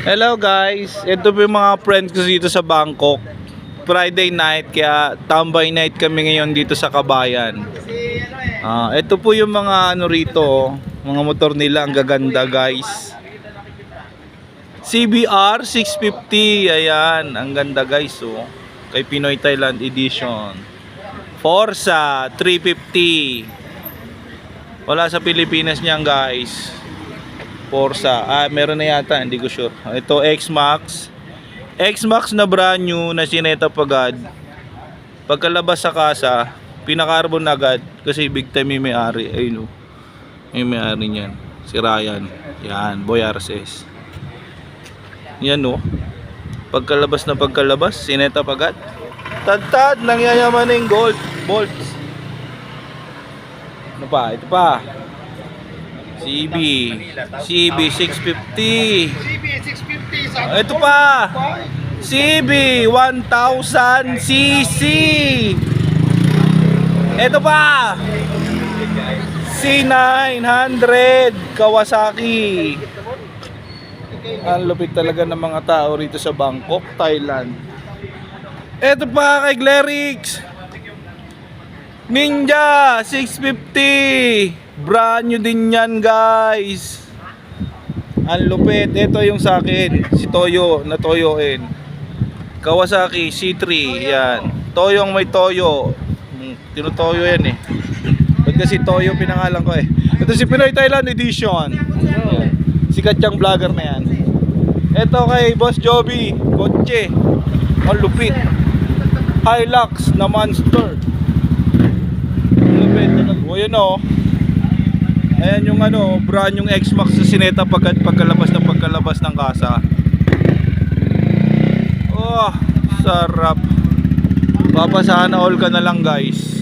Hello guys, ito po yung mga friends ko dito sa Bangkok. Friday night, kaya tambay night kami ngayon dito sa Kabayan. Ito po yung mga ano rito, mga motor nila, ang gaganda guys. CBR 650, ayan, ang ganda guys oh. Kay Pinoy Thailand Edition. Forza 350. Wala sa Pilipinas niyan guys. Forza, meron na yata, hindi ko sure. Ito X-Max. X-Max na brand new na sineta agad. Pagkalabas sa kasa, pinakarbon agad kasi big time yung may-ari. Ayun oh. Yung may-ari niyan, si Ryan. Yan, Boy RCS. Yan oh. Pagkalabas, sineta agad. Tad-tad, nangyayaman ng gold bolts. Ano pa? Ito pa. CB 650. Ito pa. CB 1000 cc. Ito pa. C900 Kawasaki. Ang lupit talaga ng mga tao rito sa Bangkok, Thailand. Ito pa kay Glerix. Ninja 650. Brand new din yan guys. Ang lupit. Ito yung sa akin, si Toyo na toyoin. Kawasaki C3. Yan, Toyong may toyo. Tinutoyo yan eh. Ba't kasi Toyo pinangalan ko eh. Ito si Pinoy Thailand Edition. Yan. Sikat yung vlogger na yan. Ito kay Boss Joby, kotse. Ang lupit. Hilux na monster. Ang lupit. O yun o. Ayan yung ano, brand yung X-Max sa sineta pagkalabas ng kasa. Oh, sarap. Papasana all ka na lang guys.